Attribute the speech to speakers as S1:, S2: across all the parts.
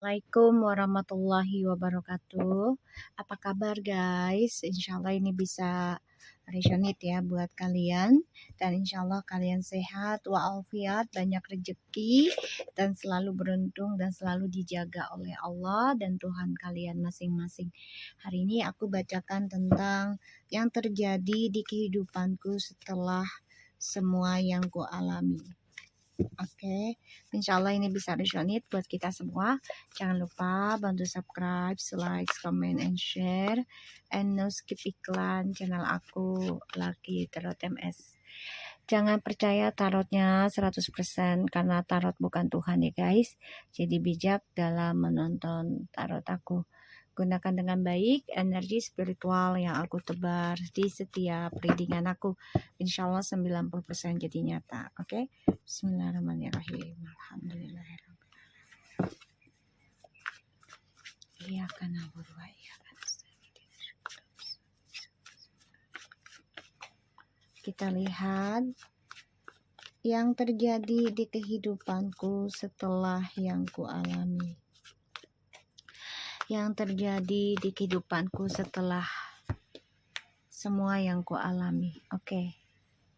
S1: Assalamualaikum warahmatullahi wabarakatuh. Apa kabar guys? Insya Allah ini bisa resonate ya buat kalian. Dan insya Allah kalian sehat walafiat, banyak rezeki, dan selalu beruntung dan selalu dijaga oleh Allah dan Tuhan kalian masing-masing. Hari ini aku bacakan tentang yang terjadi di kehidupanku setelah semua yang ku alami. Oke, insya Allah ini bisa resonate buat kita semua. Jangan lupa bantu subscribe, like, comment, and share. And no skip iklan channel aku, Lucky Tarot MS. Jangan percaya tarotnya 100% karena tarot bukan Tuhan ya guys. Jadi bijak dalam menonton tarot aku. Gunakan dengan baik energi spiritual yang aku tebar di setiap readingan aku. Insya Allah 90% jadi nyata. Oke? Bismillahirrahmanirrahim. Alhamdulillahirrahmanirrahim. Iya kan wa iyyaka nasta'in. Kita lihat yang terjadi di kehidupanku setelah yang ku alami. Yang terjadi di kehidupanku setelah semua yang ku alami. Oke,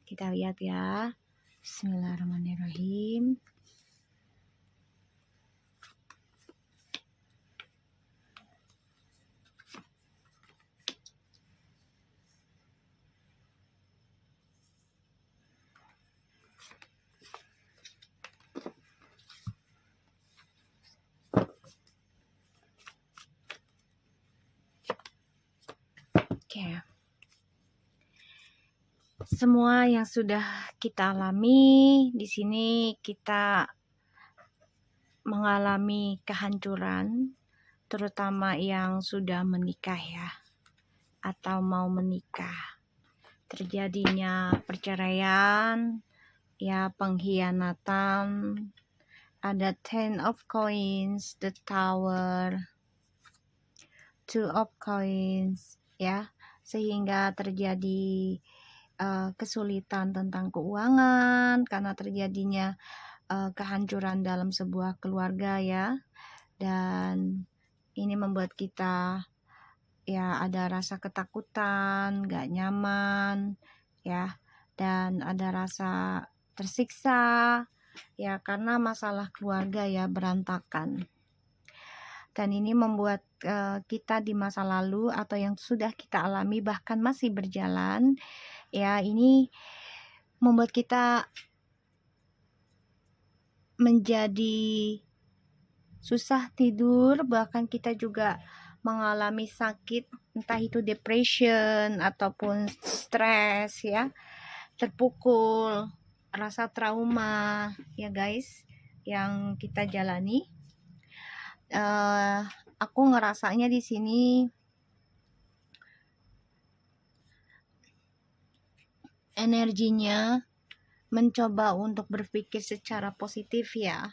S1: kita lihat ya. Bismillahirrahmanirrahim. Oke. Semua yang sudah kita alami di sini, kita mengalami kehancuran, terutama yang sudah menikah ya, atau mau menikah. Terjadinya perceraian, ya pengkhianatan, ada 10 of coins, the tower, 2 of coins, ya, sehingga terjadi kesulitan tentang keuangan karena terjadinya kehancuran dalam sebuah keluarga ya, dan ini membuat kita ya ada rasa ketakutan, gak nyaman ya, dan ada rasa tersiksa ya karena masalah keluarga ya berantakan. Dan ini membuat kita di masa lalu atau yang sudah kita alami bahkan masih berjalan ya, ini membuat kita menjadi susah tidur, bahkan kita juga mengalami sakit, entah itu depression ataupun stres ya, terpukul, rasa trauma ya guys yang kita jalani. Aku ngerasanya di sini energinya mencoba untuk berpikir secara positif ya.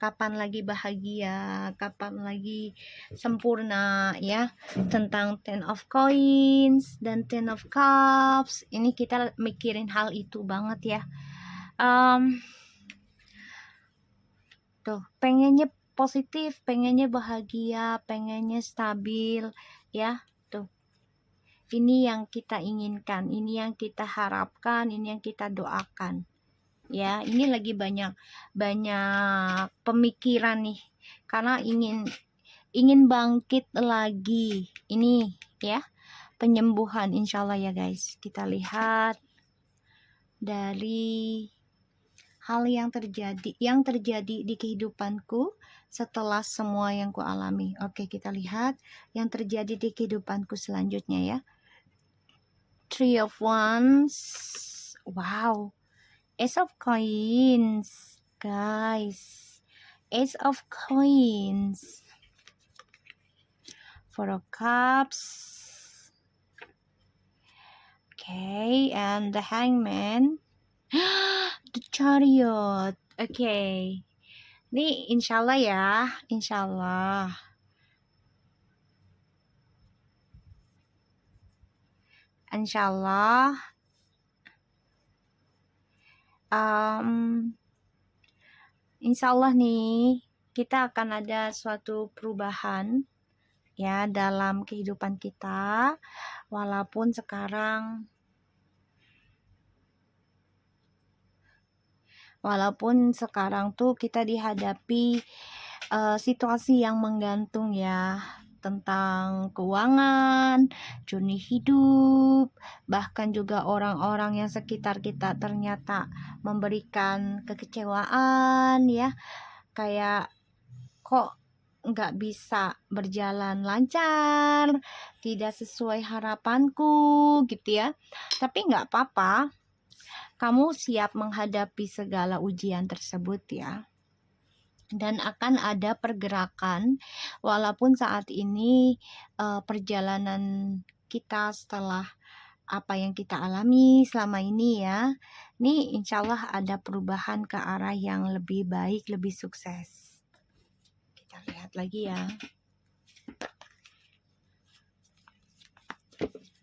S1: Kapan lagi bahagia, kapan lagi sempurna ya. Tentang 10 of coins dan 10 of cups, ini kita mikirin hal itu banget ya. Tuh, pengennya positif, pengennya bahagia, pengennya stabil ya. Tuh, ini yang kita inginkan, ini yang kita harapkan, ini yang kita doakan ya. Ini lagi banyak pemikiran nih karena ingin bangkit lagi ini ya, penyembuhan insya Allah ya guys. Kita lihat dari hal yang terjadi di kehidupanku setelah semua yang ku alami. Oke, kita lihat yang terjadi di kehidupanku selanjutnya ya. 3 of Wands. Wow. Ace of Coins, guys. Ace of Coins. 4 of Cups. Okay, and the Hangman. The Chariot. Okay. Ini insyaallah ya, insyaallah. Insyaallah. Insyaallah nih kita akan ada suatu perubahan ya dalam kehidupan kita, walaupun sekarang tuh kita dihadapi situasi yang menggantung ya, tentang keuangan, journey hidup, bahkan juga orang-orang yang sekitar kita ternyata memberikan kekecewaan ya, kayak kok nggak bisa berjalan lancar, tidak sesuai harapanku gitu ya. Tapi nggak apa-apa, kamu siap menghadapi segala ujian tersebut ya. Dan akan ada pergerakan, walaupun saat ini perjalanan kita setelah apa yang kita alami selama ini ya, ini insya Allah ada perubahan ke arah yang lebih baik, lebih sukses. Kita lihat lagi ya.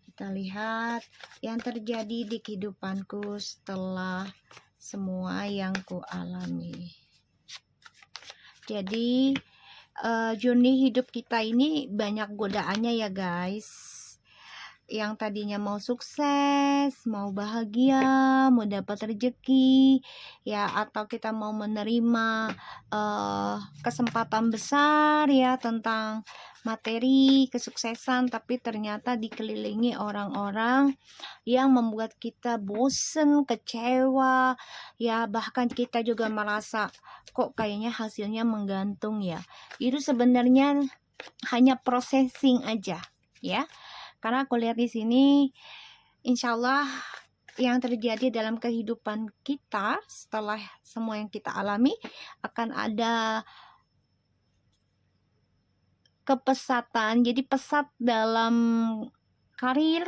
S1: Kita lihat yang terjadi di kehidupanku setelah semua yang ku alami. Jadi journey hidup kita ini banyak godaannya ya guys. Yang tadinya mau sukses, mau bahagia, mau dapat rezeki ya, atau kita mau menerima kesempatan besar ya tentang materi kesuksesan, tapi ternyata dikelilingi orang-orang yang membuat kita bosen, kecewa ya, bahkan kita juga merasa kok kayaknya hasilnya menggantung ya. Itu sebenarnya hanya processing aja ya, karena aku lihat di sini insya Allah yang terjadi dalam kehidupan kita setelah semua yang kita alami akan ada kepesatan, jadi pesat dalam karir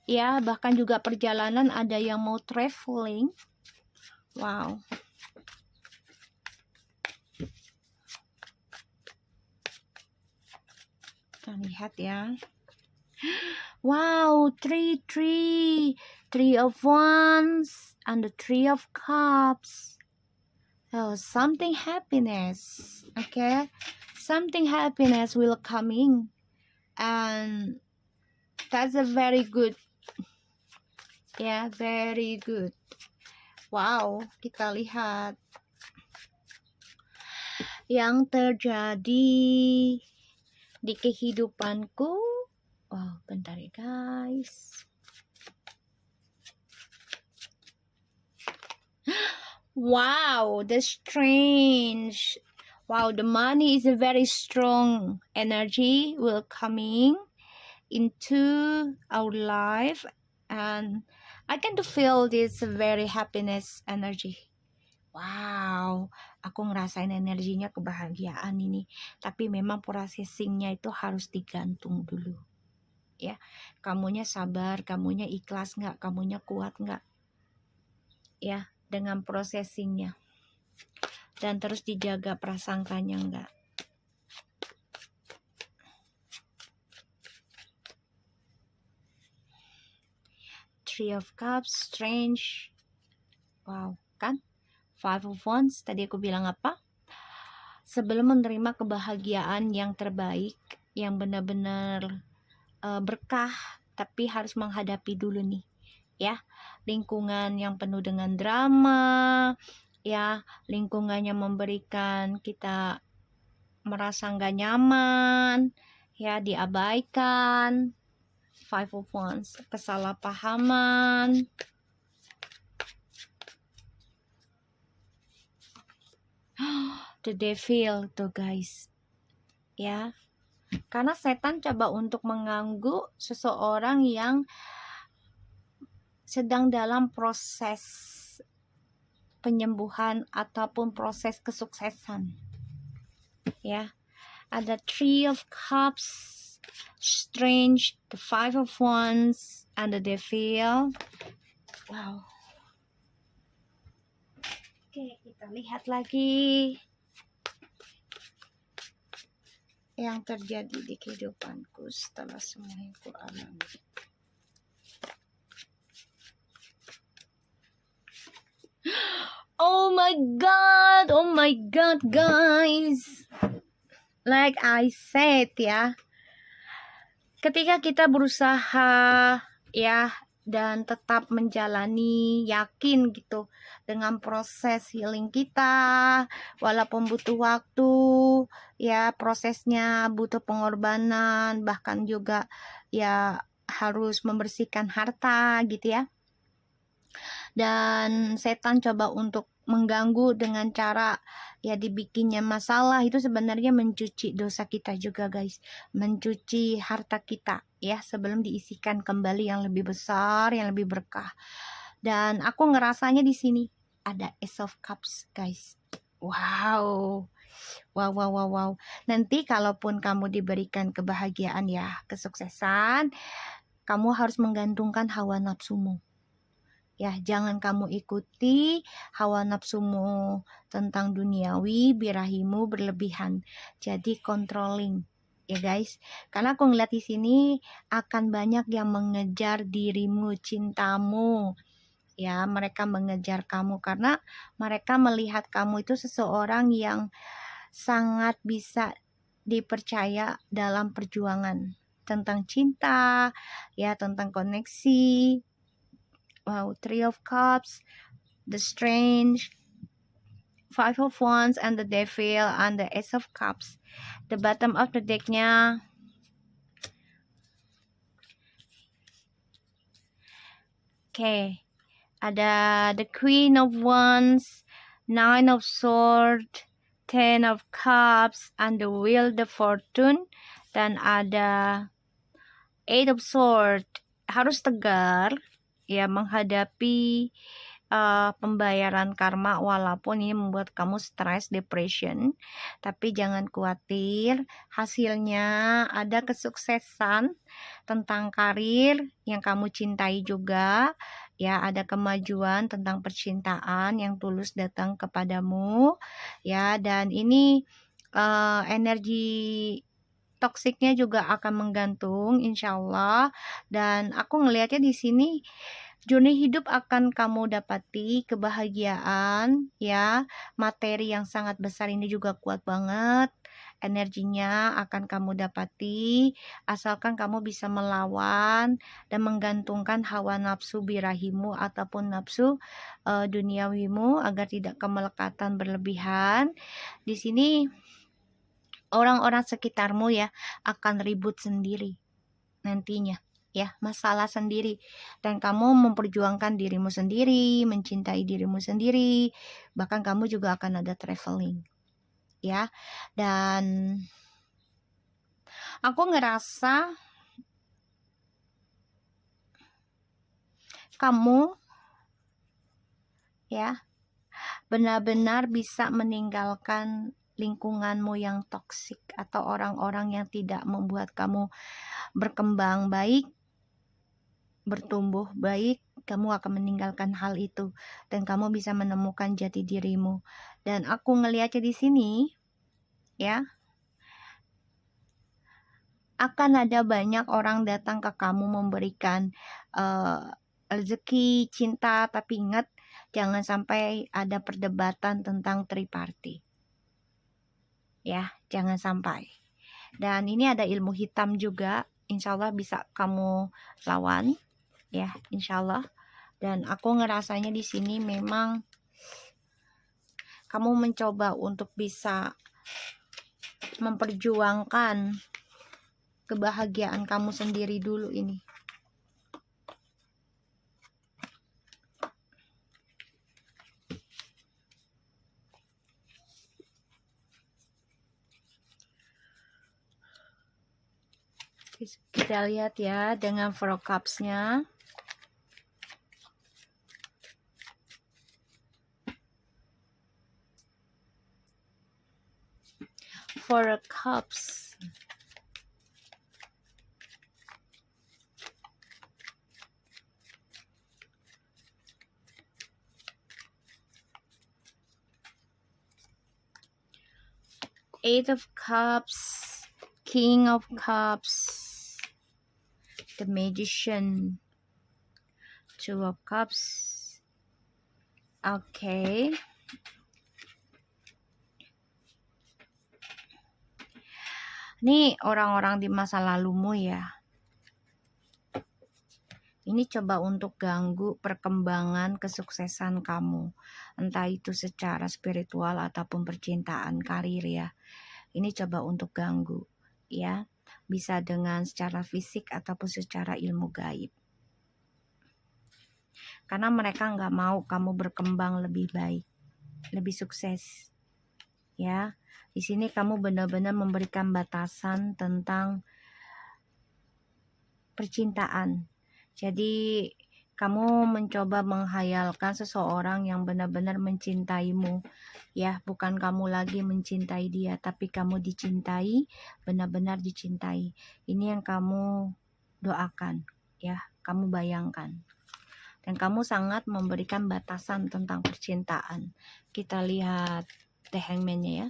S1: ya, bahkan juga perjalanan, ada yang mau traveling. Wow, kita lihat ya. Wow, three of wands and the 3 of cups. Oh, something happiness, okay? Something happiness will coming, and that's a very good, yeah, very good. Wow, kita lihat yang terjadi di kehidupanku. Wow, bentar ya guys. Wow, the strange. Wow, the money is a very strong energy will coming into our life, and I can feel this very happiness energy. Wow, aku ngerasain energinya kebahagiaan ini. Tapi memang processingnya itu harus digantung dulu. Ya, kamunya sabar, kamunya ikhlas nggak, kamunya kuat nggak? Ya, dengan processingnya. Dan terus dijaga prasangkanya enggak. Three of Cups, strange. Wow, kan? Five of Wands, tadi aku bilang apa? Sebelum menerima kebahagiaan yang terbaik, yang benar-benar berkah, tapi harus menghadapi dulu nih, ya. Lingkungan yang penuh dengan drama, ya, lingkungannya memberikan kita merasa nggak nyaman, ya, diabaikan. Five of Wands, kesalahpahaman. The Devil tuh guys, ya, karena setan coba untuk mengganggu seseorang yang sedang dalam proses penyembuhan ataupun proses kesuksesan ya. Ada Three of Cups, strange, the Five of Wands, and the Devil. Wow. Oke, kita lihat lagi yang terjadi di kehidupanku setelah semua yang ku alami. Oh oh my god guys, like I said ya, ketika kita berusaha ya dan tetap menjalani, yakin gitu dengan proses healing kita, walaupun butuh waktu ya, prosesnya butuh pengorbanan, bahkan juga ya harus membersihkan harta gitu ya. Dan setan coba untuk mengganggu dengan cara ya dibikinnya masalah, itu sebenarnya mencuci dosa kita juga guys, mencuci harta kita ya sebelum diisikan kembali yang lebih besar, yang lebih berkah. Dan aku ngerasanya di sini ada Ace of Cups guys. Wow. Wow. Nanti kalaupun kamu diberikan kebahagiaan ya, kesuksesan, kamu harus menggantungkan hawa nafsumu. Ya, jangan kamu ikuti hawa nafsumu tentang duniawi, birahimu berlebihan. Jadi controlling, ya guys. Karena aku ngeliat di sini akan banyak yang mengejar dirimu, cintamu. Ya, mereka mengejar kamu karena mereka melihat kamu itu seseorang yang sangat bisa dipercaya dalam perjuangan tentang cinta, ya, tentang koneksi. Wow, Three of Cups, the Strange, Five of Wands, and the Devil, and the Ace of Cups. The bottom of the decknya, okay, ada the Queen of Wands, Nine of Swords, Ten of Cups, and the Wheel of Fortune, dan ada Eight of Swords. Harus tegar ya menghadapi pembayaran karma, walaupun ini membuat kamu stres, depression, tapi jangan khawatir, hasilnya ada kesuksesan tentang karir yang kamu cintai juga ya, ada kemajuan tentang percintaan yang tulus datang kepadamu ya. Dan ini energi toksiknya juga akan menggantung insya Allah. Dan aku ngelihatnya di sini journey hidup akan kamu dapati, kebahagiaan ya, materi yang sangat besar ini juga kuat banget, energinya akan kamu dapati asalkan kamu bisa melawan dan menggantungkan hawa nafsu birahimu ataupun nafsu duniawimu agar tidak kemelekatan berlebihan. Di sini orang-orang sekitarmu ya akan ribut sendiri nantinya ya, masalah sendiri, dan kamu memperjuangkan dirimu sendiri, mencintai dirimu sendiri, bahkan kamu juga akan ada traveling ya. Dan aku ngerasa kamu ya benar-benar bisa meninggalkan lingkunganmu yang toksik atau orang-orang yang tidak membuat kamu berkembang baik, bertumbuh baik. Kamu akan meninggalkan hal itu dan kamu bisa menemukan jati dirimu. Dan aku ngelihatnya di sini ya, akan ada banyak orang datang ke kamu memberikan rezeki, cinta, tapi ingat jangan sampai ada perdebatan tentang triparty ya, jangan sampai. Dan ini ada ilmu hitam juga, insya Allah bisa kamu lawan ya, insya Allah. Dan aku ngerasanya di sini memang kamu mencoba untuk bisa memperjuangkan kebahagiaan kamu sendiri dulu ini. Kita lihat ya dengan Four of Cups-nya. Four of Cups. Eight of Cups, King of Cups, the Magician, Two of Cups. Okay, Ini orang-orang di masa lalumu ya. Ini coba untuk ganggu perkembangan kesuksesan kamu. Entah itu secara spiritual ataupun percintaan, karir ya. Ini coba untuk ganggu ya. Bisa dengan secara fisik ataupun secara ilmu gaib. Karena mereka nggak mau kamu berkembang lebih baik, lebih sukses. Ya, di sini kamu benar-benar memberikan batasan tentang percintaan. Jadi kamu mencoba menghayalkan seseorang yang benar-benar mencintaimu, ya, bukan kamu lagi mencintai dia, tapi kamu dicintai, benar-benar dicintai. Ini yang kamu doakan, ya, kamu bayangkan. Dan kamu sangat memberikan batasan tentang percintaan. Kita lihat The Hangman-nya ya.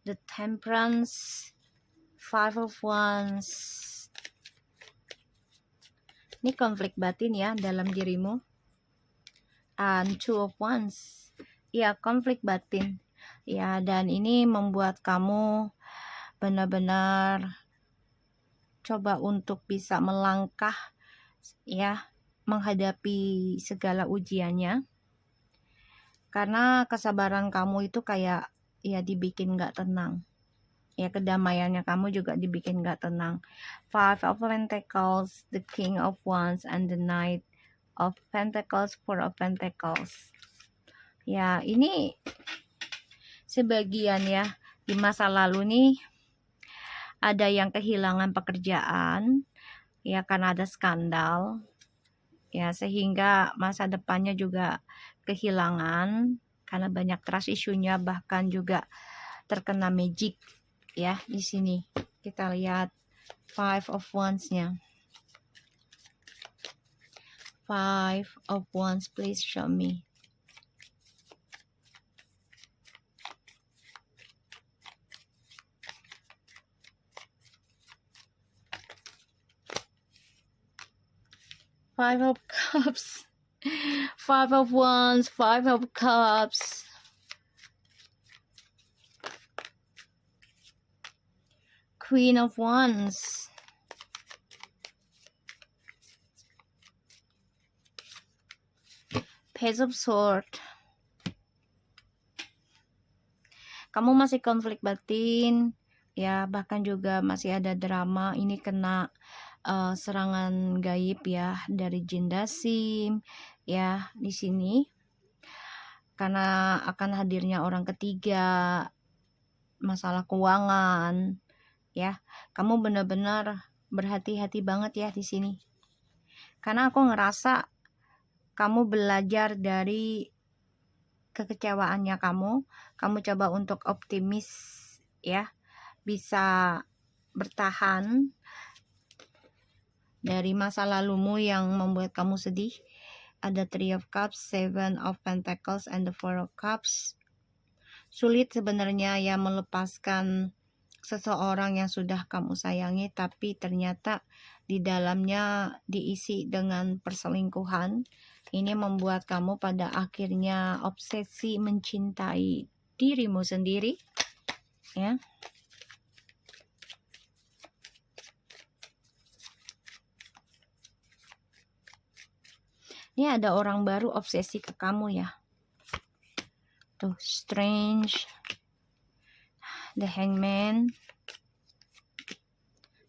S1: The Temperance, Five of Wands. Ini konflik batin ya dalam dirimu. And Two of Wands. Ya, konflik batin. Ya, dan ini membuat kamu benar-benar coba untuk bisa melangkah ya, menghadapi segala ujiannya. Karena kesabaran kamu itu kayak ya dibikin gak tenang. Ya, kedamaiannya kamu juga dibikin gak tenang. Five of Pentacles, the King of Wands, and the Knight of Pentacles, Four of Pentacles. Ya, ini sebagian ya di masa lalu nih ada yang kehilangan pekerjaan ya karena ada skandal ya, sehingga masa depannya juga kehilangan karena banyak trust issue-nya, bahkan juga terkena magic ya. Di sini kita lihat Five of Wands-nya. Five of Wands, please show me. Five of Cups. Five of Wands, Five of Cups. Queen of Wands. Page of Swords. Kamu masih konflik batin ya, bahkan juga masih ada drama. Ini kena serangan gaib ya dari jin dasim ya di sini, karena akan hadirnya orang ketiga, masalah keuangan ya. Kamu benar-benar berhati-hati banget ya di sini, karena aku ngerasa kamu belajar dari kekecewaannya kamu coba untuk optimis ya, bisa bertahan dari masa lalumu yang membuat kamu sedih. Ada Three of Cups, Seven of Pentacles, and the Four of Cups. Sulit sebenarnya ya melepaskan seseorang yang sudah kamu sayangi, tapi ternyata di dalamnya diisi dengan perselingkuhan. Ini membuat kamu pada akhirnya obsesi mencintai dirimu sendiri ya. Ini ada orang baru obsesi ke kamu ya. Tuh, Strange, The Hangman,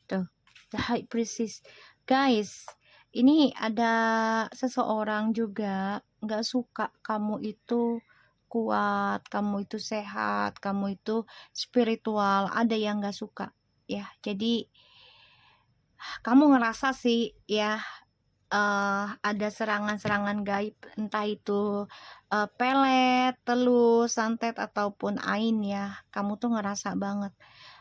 S1: tuh, The High Priestess. Guys, ini ada seseorang juga nggak suka kamu itu kuat, kamu itu sehat, kamu itu spiritual. Ada yang nggak suka ya. Jadi kamu ngerasa sih ya, ada serangan-serangan gaib, entah itu pelet, telus, santet, ataupun ain ya. Kamu tuh ngerasa banget.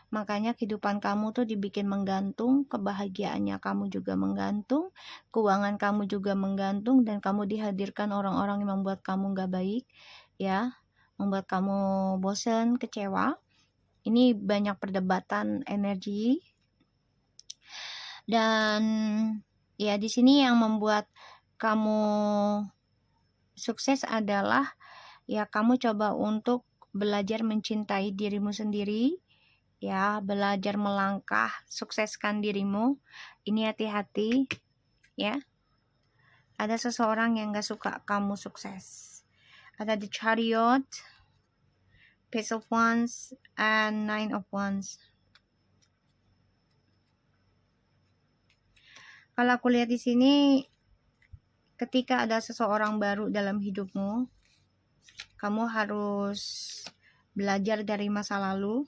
S1: Makanya kehidupan kamu tuh dibikin menggantung, kebahagiaannya kamu juga menggantung, keuangan kamu juga menggantung, dan kamu dihadirkan orang-orang yang membuat kamu gak baik ya, membuat kamu bosan, kecewa. Ini banyak perdebatan energi, dan ya di sini yang membuat kamu sukses adalah ya kamu coba untuk belajar mencintai dirimu sendiri, ya, belajar melangkah, sukseskan dirimu. Ini hati-hati ya. Ada seseorang yang gak suka kamu sukses. Ada the Chariot, Page of Wands, and Nine of Wands. Kalau aku lihat di sini, ketika ada seseorang baru dalam hidupmu, kamu harus belajar dari masa lalu,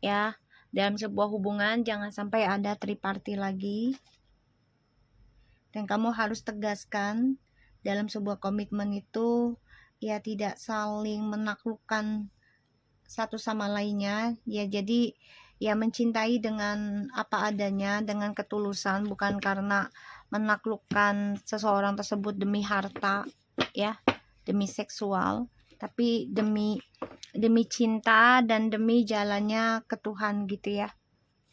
S1: ya. Dalam sebuah hubungan jangan sampai ada third party lagi. Dan kamu harus tegaskan dalam sebuah komitmen itu, ya, tidak saling menaklukkan satu sama lainnya, ya. Jadi ya mencintai dengan apa adanya, dengan ketulusan, bukan karena menaklukkan seseorang tersebut demi harta, ya, demi seksual, tapi demi cinta dan demi jalannya ke Tuhan gitu ya.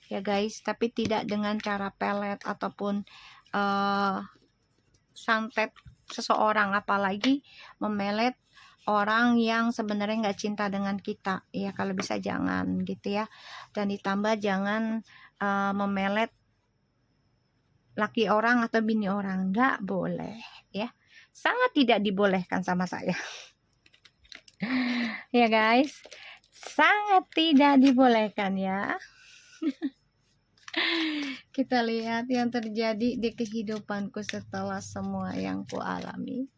S1: Ya guys, tapi tidak dengan cara pelet ataupun santet seseorang, apalagi memelet orang yang sebenarnya nggak cinta dengan kita, ya. Kalau bisa jangan gitu ya. Dan ditambah jangan memelet laki orang atau bini orang, nggak boleh ya, sangat tidak dibolehkan sama saya. Ya guys, sangat tidak dibolehkan ya. Kita lihat yang terjadi di kehidupanku setelah semua yang ku alami.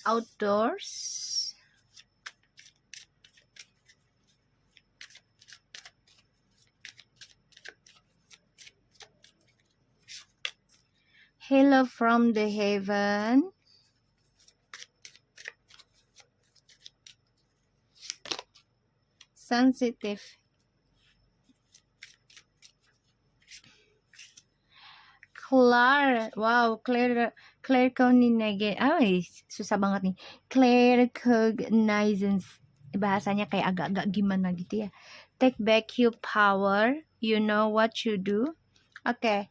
S1: Outdoors. Hello from the heaven. Sensitive. Clear. Wow, clear cognizance. Susah banget nih. Clear cognizance. Bahasanya kayak agak-agak gimana gitu ya. Take back your power. You know what you do. Okay.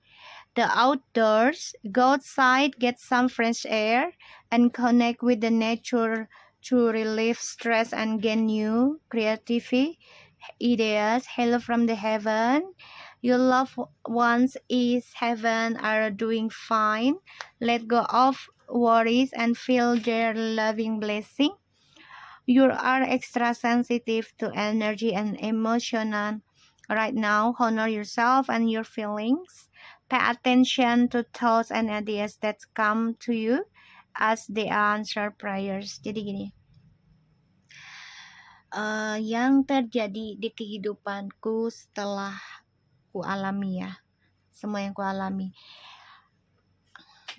S1: The outdoors, go outside, get some fresh air, and connect with the nature to relieve stress and gain new creativity, ideas. Hello from the heaven. Your loved ones is heaven are doing fine. Let go of worries and feel their loving blessing. You are extra sensitive to energy and emotion right now. Honor yourself and your feelings. Pay attention to thoughts and ideas that come to you as they answer prayers. Jadi gini, yang terjadi di kehidupanku setelah ku alami ya, semua yang ku alami.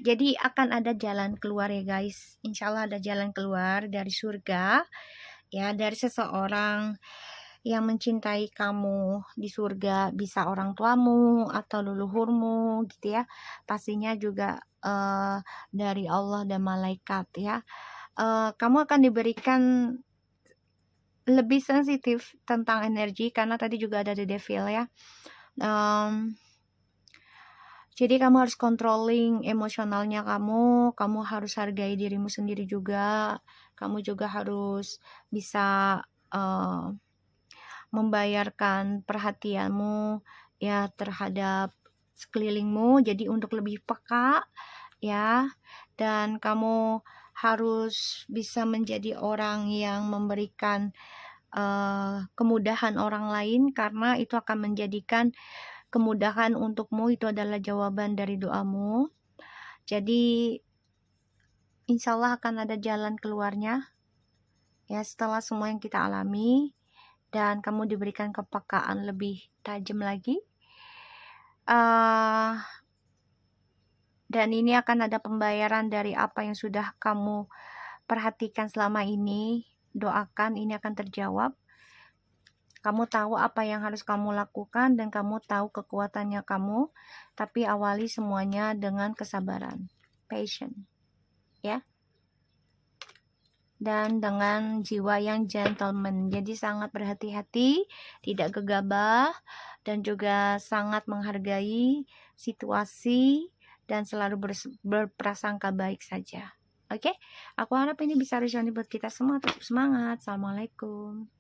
S1: Jadi akan ada jalan keluar ya guys. Insya Allah ada jalan keluar dari surga, ya, dari seseorang yang mencintai kamu di surga, bisa orang tuamu atau leluhurmu gitu ya, pastinya juga dari Allah dan malaikat ya. Kamu akan diberikan lebih sensitif tentang energi, karena tadi juga ada the devil ya. Jadi kamu harus controlling emosionalnya kamu harus hargai dirimu sendiri juga, kamu juga harus bisa membayarkan perhatianmu ya terhadap sekelilingmu, jadi untuk lebih peka ya, dan kamu harus bisa menjadi orang yang memberikan kemudahan orang lain, karena itu akan menjadikan kemudahan untukmu, itu adalah jawaban dari doamu. Jadi insya Allah akan ada jalan keluarnya ya setelah semua yang kita alami, dan kamu diberikan kepekaan lebih tajam lagi. Dan ini akan ada pembayaran dari apa yang sudah kamu perhatikan selama ini. Doakan, ini akan terjawab. Kamu tahu apa yang harus kamu lakukan dan kamu tahu kekuatannya kamu, tapi awali semuanya dengan kesabaran, patient, ya. dan dengan jiwa yang gentleman. Jadi sangat berhati-hati, tidak gegabah, dan juga sangat menghargai situasi dan selalu berprasangka baik saja. Oke, aku harap ini bisa resonate buat kita semua. Tetap semangat. Assalamualaikum.